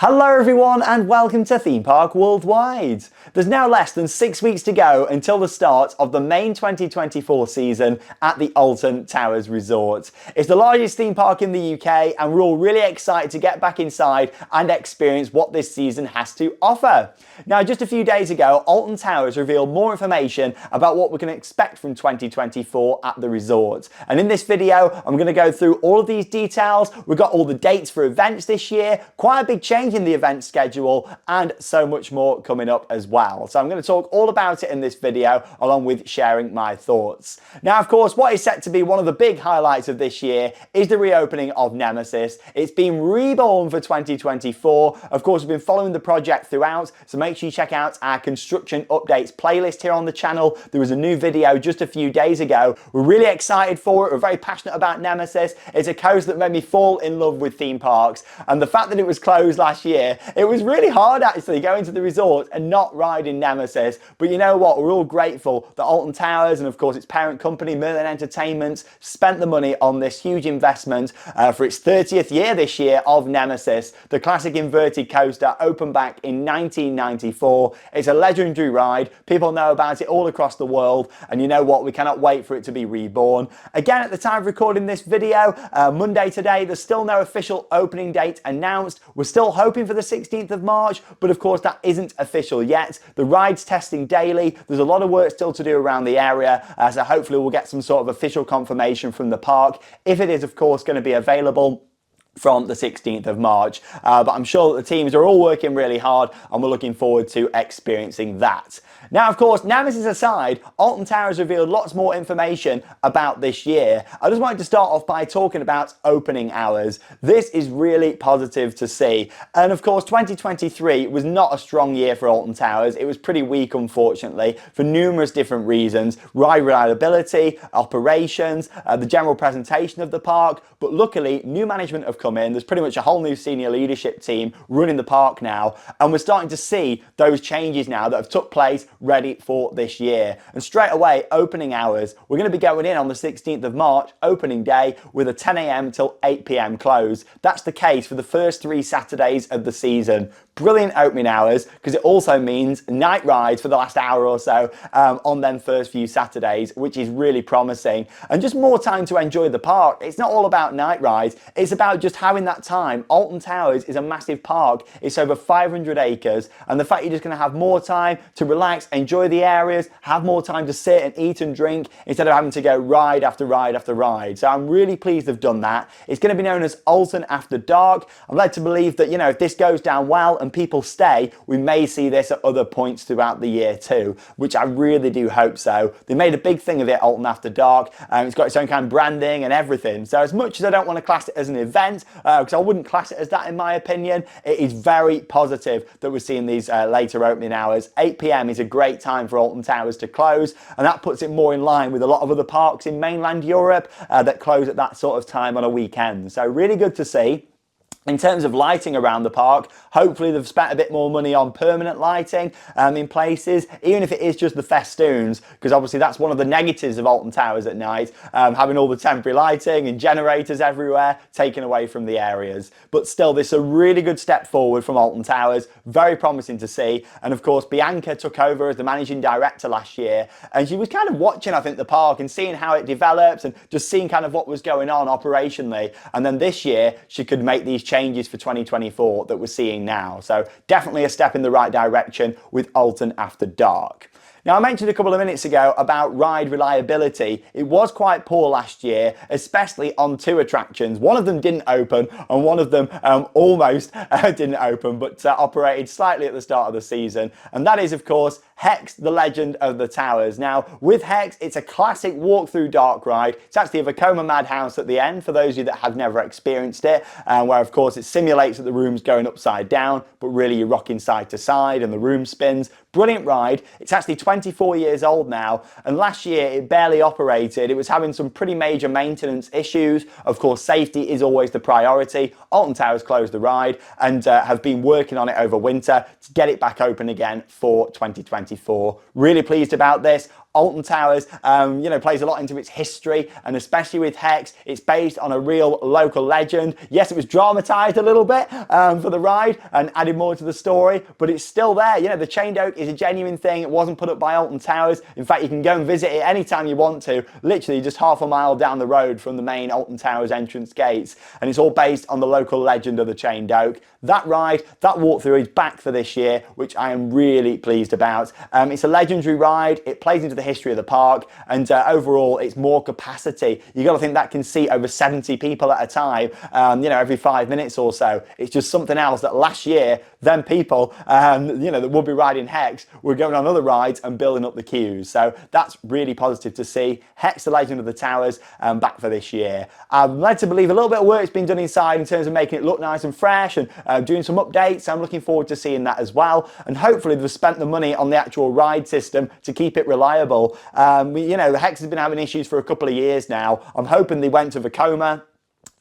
Hello everyone and welcome to Theme Park Worldwide. There's now less than 6 weeks to go until the start of the main 2024 season at the Alton Towers Resort. It's the largest theme park in the UK and we're all really excited to get back inside and experience what this season has to offer. Now, just a few days ago, Alton Towers revealed more information about what we can expect from 2024 at the resort. And in this video, I'm going to go through all of these details. We've got all the dates for events this year, quite a big change in the event schedule, and so much more coming up as well. So I'm going to talk all about it in this video, along with sharing my thoughts. Now, of course, what is set to be one of the big highlights of this year is the reopening of Nemesis. It's been reborn for 2024. Of course, we've been following the project throughout, so make sure you check out our construction updates playlist here on the channel. There was a new video just a few days ago. We're really excited for it. We're very passionate about Nemesis. It's a coaster that made me fall in love with theme parks, and the fact that it was closed last year, it was really hard actually going to the resort and not riding Nemesis. But you know what, we're all grateful that Alton Towers and of course its parent company Merlin Entertainment spent the money on this huge investment for its 30th year this year of Nemesis. The classic inverted coaster opened back in 1994. It's a legendary ride. People know about it all across the world, and you know what, we cannot wait for it to be reborn. Again, at the time of recording this video, Monday today, there's still no official opening date announced. We're still hoping for the 16th of March, but of course that isn't official yet. The ride's testing daily. There's a lot of work still to do around the area, so hopefully we'll get some sort of official confirmation from the park, if it is of course going to be available from the 16th of March. But I'm sure that the teams are all working really hard and we're looking forward to experiencing that. Now, of course, Nemesis aside, Alton Towers revealed lots more information about this year. I just wanted to start off by talking about opening hours. This is really positive to see. And of course, 2023 was not a strong year for Alton Towers. It was pretty weak, unfortunately, for numerous different reasons. Ride reliability, operations, the general presentation of the park. But luckily, new management have come in. There's pretty much a whole new senior leadership team running the park now. And we're starting to see those changes now that have took place ready for this year. And straight away, opening hours, we're going to be going in on the 16th of March, opening day, with a 10 a.m. till 8 p.m. close. That's the case for the first 3 Saturdays of the season. Brilliant opening hours, because it also means night rides for the last hour or so on them first few Saturdays, which is really promising. And just more time to enjoy the park. It's not all about night rides, it's about just having that time. Alton Towers is a massive park. It's over 500 acres, and the fact you're just going to have more time to relax, enjoy the areas, have more time to sit and eat and drink instead of having to go ride after ride after ride. So I'm really pleased they've done that. It's going to be known as Alton After Dark. I'm led to believe that, you know, if this goes down well and people stay, we may see this at other points throughout the year too, which I really do hope so. They made a big thing of it, Alton After Dark. It's got its own kind of branding and everything. So as much as I don't want to class it as an event, because I wouldn't class it as that in my opinion, it is very positive that we're seeing these later opening hours. 8 p.m. is a great time for Alton Towers to close, and that puts it more in line with a lot of other parks in mainland Europe that close at that sort of time on a weekend. So really good to see. In terms of lighting around the park, hopefully they've spent a bit more money on permanent lighting in places, even if it is just the festoons, because obviously that's one of the negatives of Alton Towers at night, having all the temporary lighting and generators everywhere taken away from the areas. But still, this is a really good step forward from Alton Towers, very promising to see. And of course, Bianca took over as the managing director last year, and she was kind of watching, I think, the park and seeing how it develops and just seeing kind of what was going on operationally. And then this year, she could make these changes for 2024 that we're seeing now. So definitely a step in the right direction with Alton After Dark. Now, I mentioned a couple of minutes ago about ride reliability. It was quite poor last year, especially on 2 attractions. One of them didn't open and one of them almost didn't open, but operated slightly at the start of the season. And that is, of course, HEX, the Legend of the Towers. Now, with HEX, it's a classic walk-through dark ride. It's actually a Vekoma Madhouse at the end, for those of you that have never experienced it, where, of course, it simulates that the room's going upside down, but really you're rocking side to side and the room spins. Brilliant ride. It's actually 24 years old now, and last year it barely operated. It was having some pretty major maintenance issues. Of course, safety is always the priority. Alton Towers closed the ride and have been working on it over winter to get it back open again for 2024. Really pleased about this. Alton Towers, plays a lot into its history, and especially with HEX, it's based on a real local legend. Yes, it was dramatized a little bit for the ride and added more to the story, but it's still there. The chained oak is a genuine thing. It wasn't put up by Alton Towers. In fact, you can go and visit it anytime you want to, literally just half a mile down the road from the main Alton Towers entrance gates, and it's all based on the local legend of the chained oak. That ride, that walkthrough is back for this year, which I am really pleased about. It's a legendary ride. It plays into the history of the park, and overall it's more capacity. You got to think that can seat over 70 people at a time, every 5 minutes or so. It's just something else that last year, them people, that would be riding HEX were going on other rides and building up the queues. So that's really positive to see. HEX, the Legend of the Towers, back for this year. I'm led to believe a little bit of work's been done inside in terms of making it look nice and fresh and doing some updates. I'm looking forward to seeing that as well. And hopefully they've spent the money on the actual ride system to keep it reliable. The HEX has been having issues for a couple of years now. I'm hoping they went to Vekoma,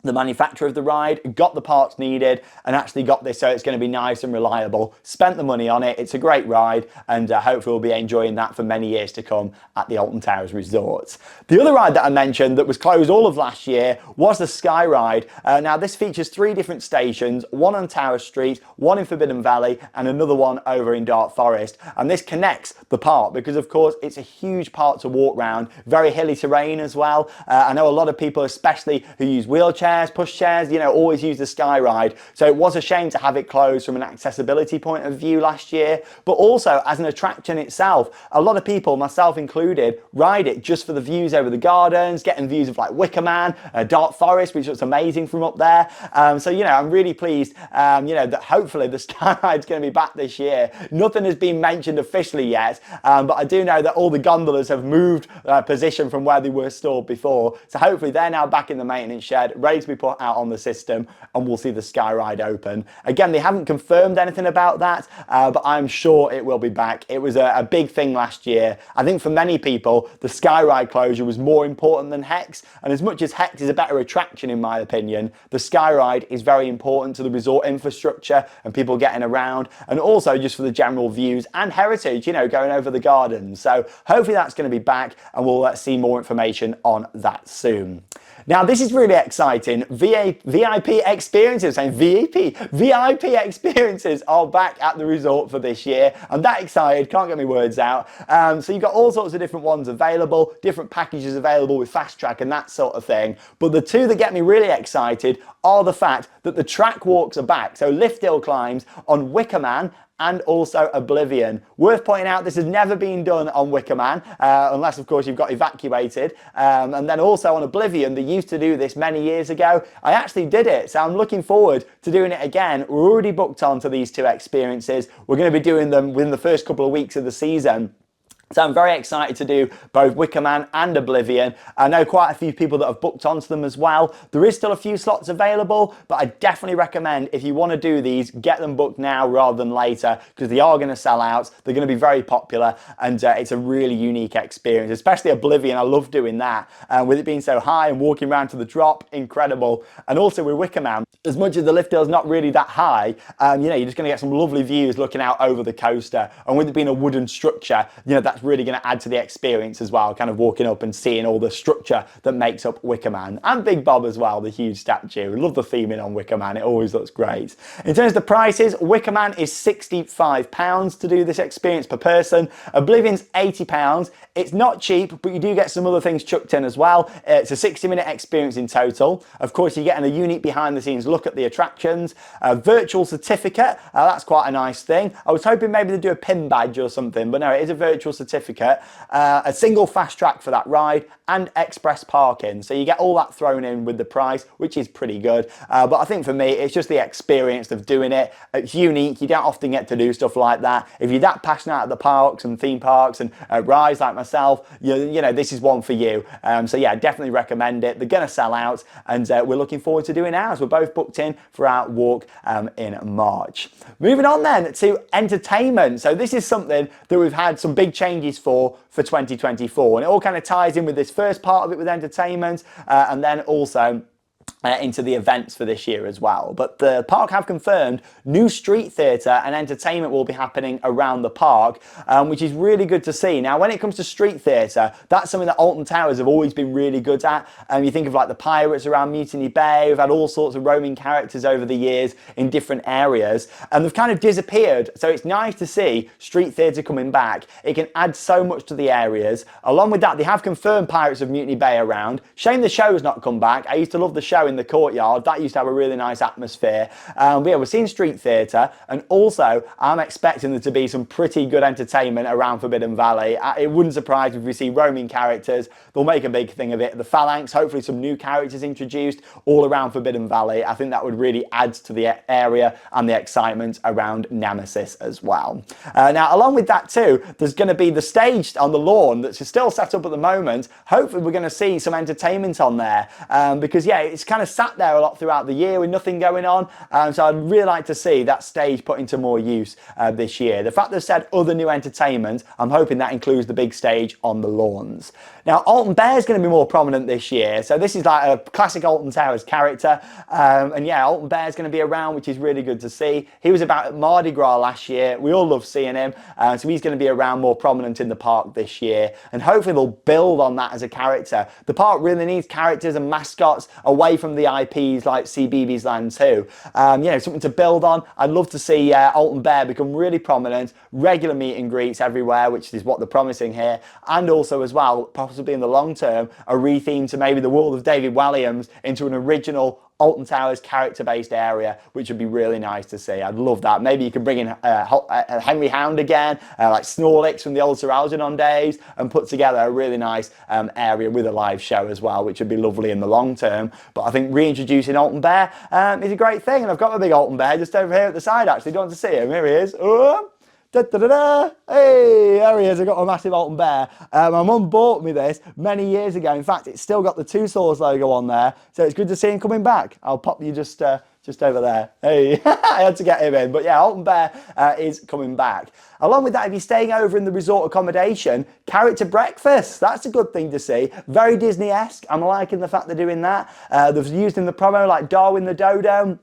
the manufacturer of the ride, got the parts needed and actually got this so it's going to be nice and reliable. Spent the money on it. It's a great ride, and hopefully we'll be enjoying that for many years to come at the Alton Towers Resort. The other ride that I mentioned that was closed all of last year was the Sky Ride. Now this features 3 different stations, one on Tower Street, one in Forbidden Valley and another one over in Dark Forest, and this connects the park because of course it's a huge park to walk around, very hilly terrain as well. I know a lot of people, especially who use wheelchairs, pushchairs, always use the Sky Ride. So it was a shame to have it closed from an accessibility point of view last year, but also as an attraction itself. A lot of people, myself included, ride it just for the views over the gardens, getting views of like Wicker Man, Dark Forest, which looks amazing from up there. So I'm really pleased, that hopefully the Sky Ride's going to be back this year. Nothing has been mentioned officially yet, but I do know that all the gondolas have moved position from where they were stored before. So hopefully they're now back in the maintenance shed, ready to be put out on the system, and we'll see the Sky Ride open. Again, they haven't confirmed anything about that, but I'm sure it will be back. It was a big thing last year. I think for many people, the Sky Ride closure was more important than HEX, and as much as HEX is a better attraction in my opinion, the Sky Ride is very important to the resort infrastructure and people getting around, and also just for the general views and heritage, going over the gardens. So hopefully that's going to be back, and we'll see more information on that soon. Now this is really exciting. VIP experiences, saying VIP experiences are back at the resort for this year. I'm that excited, can't get my words out. So you've got all sorts of different ones available, different packages available with fast track and that sort of thing. But the two that get me really excited are the fact that the track walks are back. So lift hill climbs on Wicker Man and also Oblivion. Worth pointing out, this has never been done on Wicker Man, unless of course you've got evacuated. And then also on Oblivion, they used to do this many years ago. I actually did it, so I'm looking forward to doing it again. We're already booked onto these 2 experiences. We're going to be doing them within the first couple of weeks of the season. So I'm very excited to do both Wicker Man and Oblivion. I know quite a few people that have booked onto them as well. There is still a few slots available, but I definitely recommend if you want to do these, get them booked now rather than later, because they are going to sell out. They're going to be very popular, and it's a really unique experience, especially Oblivion. I love doing that. With it being so high and walking around to the drop, incredible. And also with Wicker Man, as much as the lift hill is not really that high, you're just going to get some lovely views looking out over the coaster. And with it being a wooden structure, that's really going to add to the experience as well, kind of walking up and seeing all the structure that makes up Wicker Man. And Big Bob as well, the huge statue. Love the theming on Wicker Man, it always looks great. In terms of the prices, Wicker Man is £65 to do this experience per person. Oblivion's £80. It's not cheap, but you do get some other things chucked in as well. It's a 60-minute experience in total. Of course, you're getting a unique behind-the-scenes look at the attractions. A virtual certificate, that's quite a nice thing. I was hoping maybe they'd do a pin badge or something, but no, it is a virtual certificate. A single fast track for that ride, and express parking. So you get all that thrown in with the price, which is pretty good. But I think for me, it's just the experience of doing it. It's unique. You don't often get to do stuff like that. If you're that passionate about the parks and theme parks and rides like myself, you know, this is one for you. So yeah, definitely recommend it. They're going to sell out, and we're looking forward to doing ours. We're both booked in for our walk in March. Moving on then to entertainment. So this is something that we've had some big changes for 2024, and it all kind of ties in with this first part of it with entertainment, and then also into the events for this year as well. But the park have confirmed new street theatre and entertainment will be happening around the park, which is really good to see. Now, when it comes to street theatre, that's something that Alton Towers have always been really good at. You think of like the pirates around Mutiny Bay, we've had all sorts of roaming characters over the years in different areas, and they've kind of disappeared. So it's nice to see street theatre coming back. It can add so much to the areas. Along with that, they have confirmed Pirates of Mutiny Bay around. Shame the show's not come back. I used to love the show in the courtyard. That used to have a really nice atmosphere. But yeah, we're seeing street theatre, and also I'm expecting there to be some pretty good entertainment around Forbidden Valley. It wouldn't surprise me if we see roaming characters. They'll make a big thing of it. The Phalanx, hopefully some new characters introduced all around Forbidden Valley. I think that would really add to the area and the excitement around Nemesis as well. Now, along with that too, there's going to be the stage on the lawn that's still set up at the moment. Hopefully we're going to see some entertainment on there, because yeah, it's kind of sat there a lot throughout the year with nothing going on. So I'd really like to see that stage put into more use this year. The fact they've said other new entertainment, I'm hoping that includes the big stage on the lawns. Now, Alton Bear is going to be more prominent this year. So this is like a classic Alton Towers character. And yeah, Alton Bear is going to be around, which is really good to see. He was about at Mardi Gras last year. We all love seeing him. So he's going to be around more prominent in the park this year. And hopefully they'll build on that as a character. The park really needs characters and mascots away from the IPs like CBeebies Land 2. You know, something to build on. I'd love to see Alton Bear become really prominent, regular meet and greets everywhere, which is what they're promising here. And also as well, possibly in the long term, a retheme to maybe the world of David Walliams into an original Alton Towers character-based area, which would be really nice to see. I'd love that. Maybe you could bring in Henry Hound again, like Snorlax from the old Sir Algernon days, and put together a really nice area with a live show as well, which would be lovely in the long term. But I think reintroducing Alton Bear is a great thing, and I've got my big Alton Bear just over here at the side actually. Do you want to see him? Here he is. Oh. Da, da, da, da. Hey, there he is. I've got a massive Alton Bear. My mum bought me this many years ago. In fact, it's still got the Two Swords logo on there, so it's good to see him coming back. I'll pop you just over there. Hey, I had to get him in. But yeah, Alton Bear is coming back. Along with that, if you're staying over in the resort accommodation, character breakfast. That's a good thing to see. Very Disney-esque. I'm liking the fact they're doing that. They've used in the promo like Darwin the Dodo,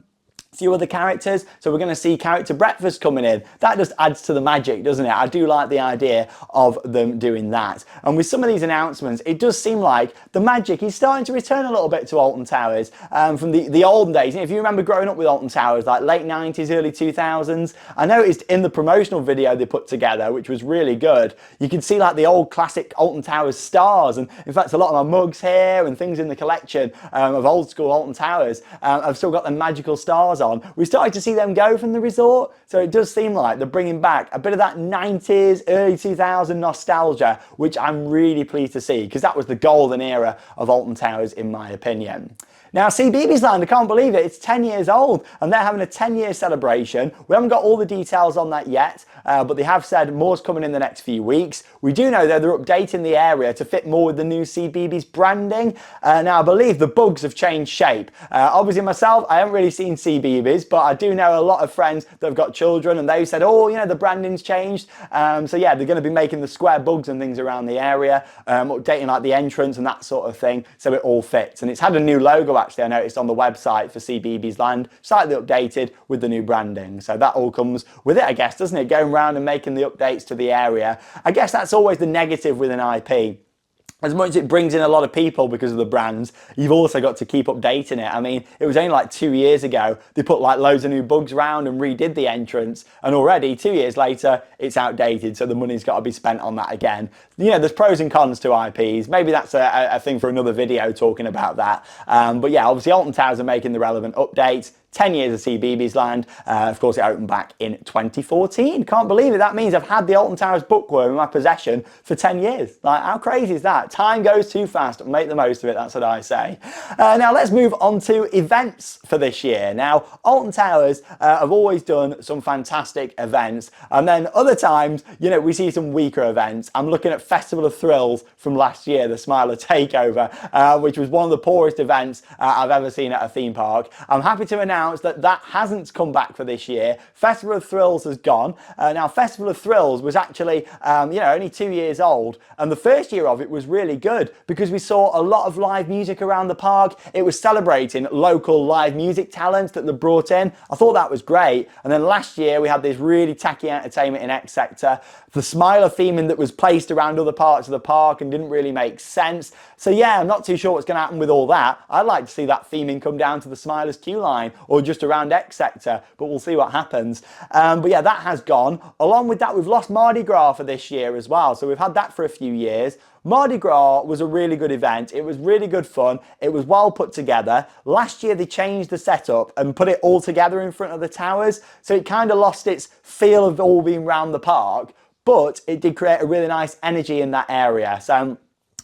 few other characters, so we're going to see character breakfast coming in. That just adds to the magic, doesn't it? I do like the idea of them doing that. And with some of these announcements, it does seem like the magic is starting to return a little bit to Alton Towers from the olden days. If you remember growing up with Alton Towers, like late 90s, early 2000s, I noticed in the promotional video they put together, which was really good, you could see like the old classic Alton Towers stars. And in fact, a lot of my mugs here and things in the collection of old school Alton Towers, I've still got the magical stars on. We started to see them go from the resort, so it does seem like they're bringing back a bit of that 90s, early 2000s nostalgia, which I'm really pleased to see, because that was the golden era of Alton Towers in my opinion. Now, CBeebies Land, I can't believe it, it's 10 years old and they're having a 10-year celebration. We haven't got all the details on that yet, but they have said more's coming in the next few weeks. We do know that they're updating the area to fit more with the new CBeebies branding. Now, I believe the bugs have changed shape. Obviously myself, I haven't really seen CBeebies, but I do know a lot of friends that have got children and they've said, oh, you know, the branding's changed. So yeah, they're going to be making the square bugs and things around the area, updating like the entrance and that sort of thing, so it all fits. And it's had a new logo actually, I noticed on the website for CBeebies Land, slightly updated with the new branding. So that all comes with it, I guess, doesn't it? Going around and making the updates to the area. I guess that's always the negative with an IP. As much as it brings in a lot of people because of the brands, you've also got to keep updating it. I mean, it was only like 2 years ago, they put like loads of new bugs around and redid the entrance, and already 2 years later, it's outdated, so the money's got to be spent on that again. You know, there's pros and cons to IPs. Maybe that's a thing for another video talking about that. But yeah, obviously Alton Towers are making the relevant updates. 10 years of CBeebies Land. Of course, it opened back in 2014. Can't believe it. That means I've had the Alton Towers bookworm in my possession for 10 years. Like, how crazy is that? Time goes too fast. Make the most of it. That's what I say. Now, let's move on to events for this year. Now, Alton Towers have always done some fantastic events. And then other times, you know, we see some weaker events. I'm looking at Festival of Thrills from last year, the Smiler Takeover, which was one of the poorest events I've ever seen at a theme park. I'm happy to announce announce that that hasn't come back for this year. Festival of Thrills has gone. Now, Festival of Thrills was actually, only 2 years old, and the first year of it was really good because we saw a lot of live music around the park. It was celebrating local live music talents that they brought in. I thought that was great. And then last year we had this really tacky entertainment in X Sector, the Smiler theming that was placed around other parts of the park and didn't really make sense. So yeah, I'm not too sure what's going to happen with all that. I'd like to see that theming come down to the Smilers queue line or just around X Sector, but we'll see what happens. But yeah, that has gone. Along with that, we've lost Mardi Gras for this year as well. So we've had that for a few years. Mardi Gras was a really good event. It was really good fun. It was well put together. Last year they changed the setup and put it all together in front of the towers. So it kind of lost its feel of all being around the park, but it did create a really nice energy in that area. So,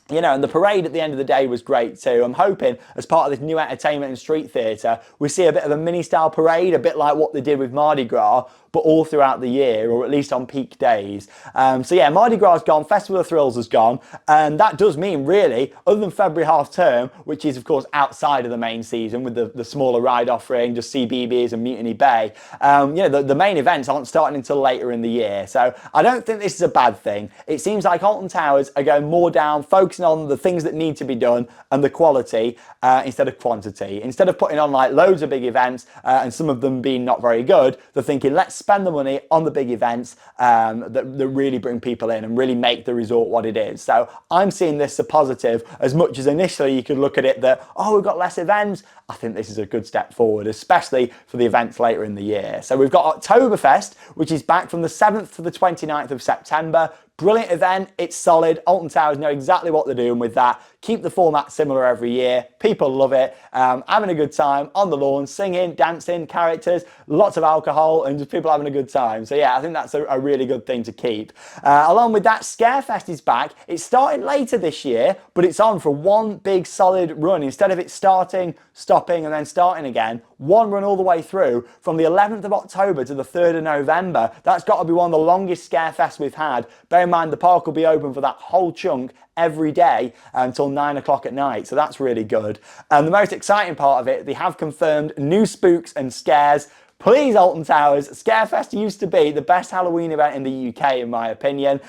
and the parade at the end of the day was great too. I'm hoping as part of this new entertainment and street theatre, we see a bit of a mini style parade, a bit like what they did with Mardi Gras, but all throughout the year, or at least on peak days. So yeah, Mardi Gras has gone, Festival of Thrills has gone, and that does mean really, other than February half term, which is of course outside of the main season with the smaller ride offering, just CBeebies and Mutiny Bay, the main events aren't starting until later in the year. So I don't think this is a bad thing. It seems like Alton Towers are going more down, focusing on the things that need to be done and the quality instead of quantity. Instead of putting on like loads of big events and some of them being not very good, they're thinking, let's spend the money on the big events that really bring people in and really make the resort what it is. So I'm seeing this as a positive, as much as initially you could look at it that, oh, we've got less events. I think this is a good step forward, especially for the events later in the year. So we've got Oktoberfest, which is back from the 7th to the 29th of September. Brilliant event, it's solid. Alton Towers know exactly what they're doing with that. Keep the format similar every year. People love it. Having a good time on the lawn, singing, dancing, characters, lots of alcohol, and just people having a good time. So yeah, I think that's a really good thing to keep. Along with that, Scarefest is back. It started later this year, but it's on for one big solid run. Instead of it starting, stopping, and then starting again, one run all the way through from the 11th of October to the 3rd of November. That's got to be one of the longest Scarefests we've had. Bear in mind, the park will be open for that whole chunk every day until 9 o'clock at night, so that's really good. And the most exciting part of it, they have confirmed new spooks and scares. Please, Alton Towers, Scarefest used to be the best Halloween event in the UK, in my opinion.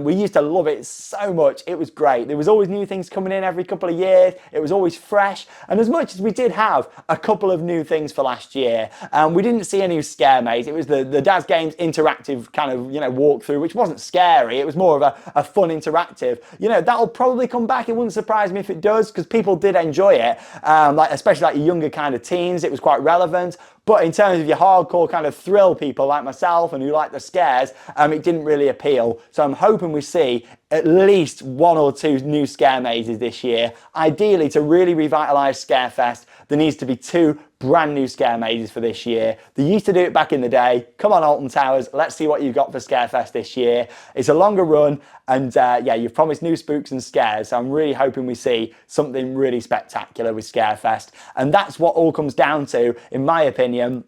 We used to love it so much. It was great. There was always new things coming in every couple of years. It was always fresh. And as much as we did have a couple of new things for last year, we didn't see a new scare maze. It was the Daz Games interactive kind of, walkthrough, which wasn't scary. It was more of a fun interactive. That'll probably come back. It wouldn't surprise me if it does, because people did enjoy it. Especially like younger kind of teens. It was quite relevant. But in terms of your hardcore kind of thrill people like myself and who like the scares, it didn't really appeal. So I'm hoping we see at least 1 or 2 new scare mazes this year. Ideally, to really revitalise Scarefest, there needs to be 2 brand new scare mazes for this year. They used to do it back in the day. Come on, Alton Towers, let's see what you've got for Scarefest this year. It's a longer run, and you've promised new spooks and scares, so I'm really hoping we see something really spectacular with Scarefest. And that's what all comes down to, in my opinion,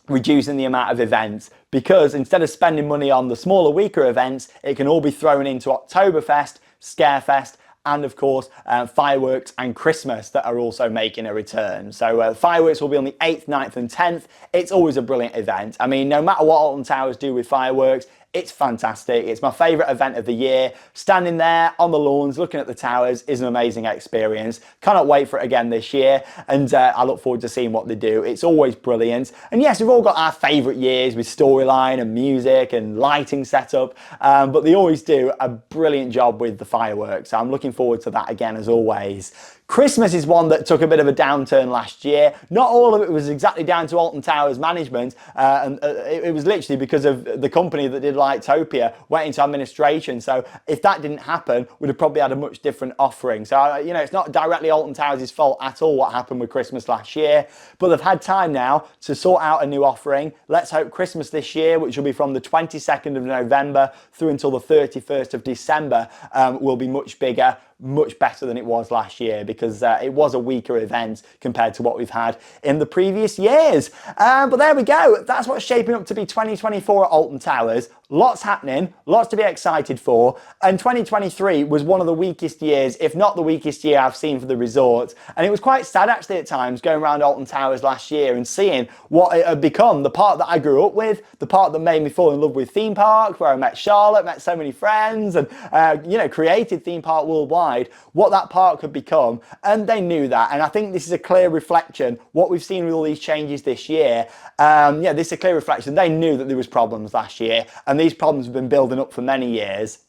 reducing the amount of events, because instead of spending money on the smaller, weaker events, it can all be thrown into Oktoberfest, Scarefest, and of course fireworks and Christmas that are also making a return. So fireworks will be on the 8th, 9th and 10th. It's always a brilliant event. I mean, no matter what Alton Towers do with fireworks, it's fantastic. It's my favourite event of the year. Standing there on the lawns, looking at the towers is an amazing experience. Cannot wait for it again this year, and I look forward to seeing what they do. It's always brilliant. And yes, we've all got our favourite years with storyline and music and lighting setup, but they always do a brilliant job with the fireworks. So I'm looking forward to that again, as always. Christmas is one that took a bit of a downturn last year. Not all of it was exactly down to Alton Towers management, and it was literally because of the company that did Lightopia went into administration. So if that didn't happen, we'd have probably had a much different offering. So, it's not directly Alton Towers' fault at all what happened with Christmas last year, but they've had time now to sort out a new offering. Let's hope Christmas this year, which will be from the 22nd of November through until the 31st of December, will be much bigger, much better than it was last year, because it was a weaker event compared to what we've had in the previous years. But there we go. That's what's shaping up to be 2024 at Alton Towers. Lots happening, lots to be excited for, and 2023 was one of the weakest years, if not the weakest year I've seen for the resort. And it was quite sad actually at times going around Alton Towers last year and seeing what it had become, the park that I grew up with, the park that made me fall in love with theme park, where I met Charlotte, met so many friends, and you know, created Theme Park Worldwide, what that park had become. And they knew that, and I think this is a clear reflection, what we've seen with all these changes this year. Yeah, this is a clear reflection. They knew that there was problems last year, and these problems have been building up for many years.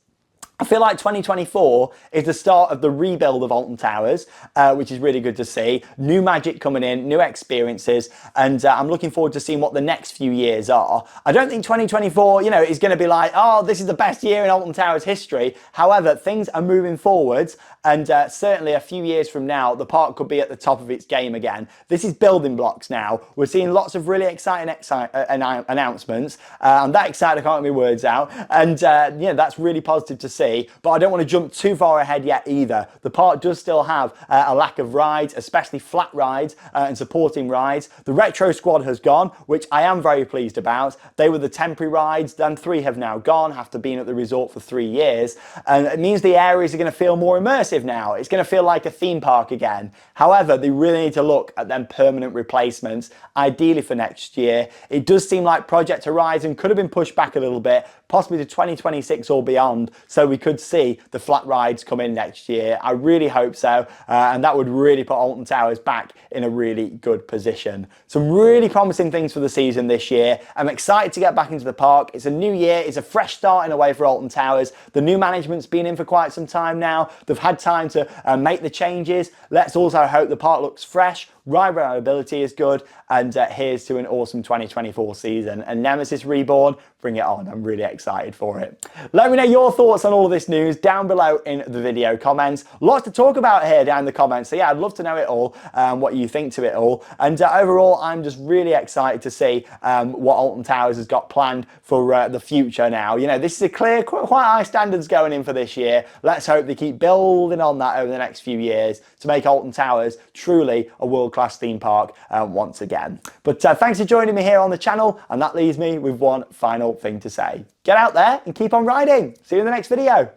I feel like 2024 is the start of the rebuild of Alton Towers, which is really good to see. New magic coming in, new experiences, and I'm looking forward to seeing what the next few years are. I don't think 2024, you know, is going to be like, oh, this is the best year in Alton Towers history. However, things are moving forwards, and certainly a few years from now, the park could be at the top of its game again. This is building blocks now. We're seeing lots of really exciting announcements. I'm that excited I can't get my words out, and yeah, that's really positive to see. But I don't want to jump too far ahead yet either. The park does still have a lack of rides, especially flat rides and supporting rides. The retro squad has gone, which I am very pleased about. They were the temporary rides, then 3 have now gone after being at the resort for 3 years. And it means the areas are going to feel more immersive now. It's going to feel like a theme park again. However, they really need to look at them permanent replacements, ideally for next year. It does seem like Project Horizon could have been pushed back a little bit, possibly to 2026 or beyond, so we could see the flat rides come in next year. I really hope so, and that would really put Alton Towers back in a really good position. Some really promising things for the season this year. I'm excited to get back into the park. It's a new year, it's a fresh start in a way for Alton Towers. The new management's been in for quite some time now. They've had time to make the changes. Let's also hope the park looks fresh, ride reliability is good, and here's to an awesome 2024 season. And Nemesis Reborn, bring it on. I'm really excited for it. Let me know your thoughts on all of this news down below in the video comments. Lots to talk about here down in the comments. So yeah, I'd love to know it all, what you think to it all. And overall, I'm just really excited to see what Alton Towers has got planned for the future now. You know, this is a clear, quite high standards going in for this year. Let's hope they keep building on that over the next few years to make Alton Towers truly a world-class theme park once again. But thanks for joining me here on the channel, and that leaves me with one final thing to say. Get out there and keep on riding. See you in the next video.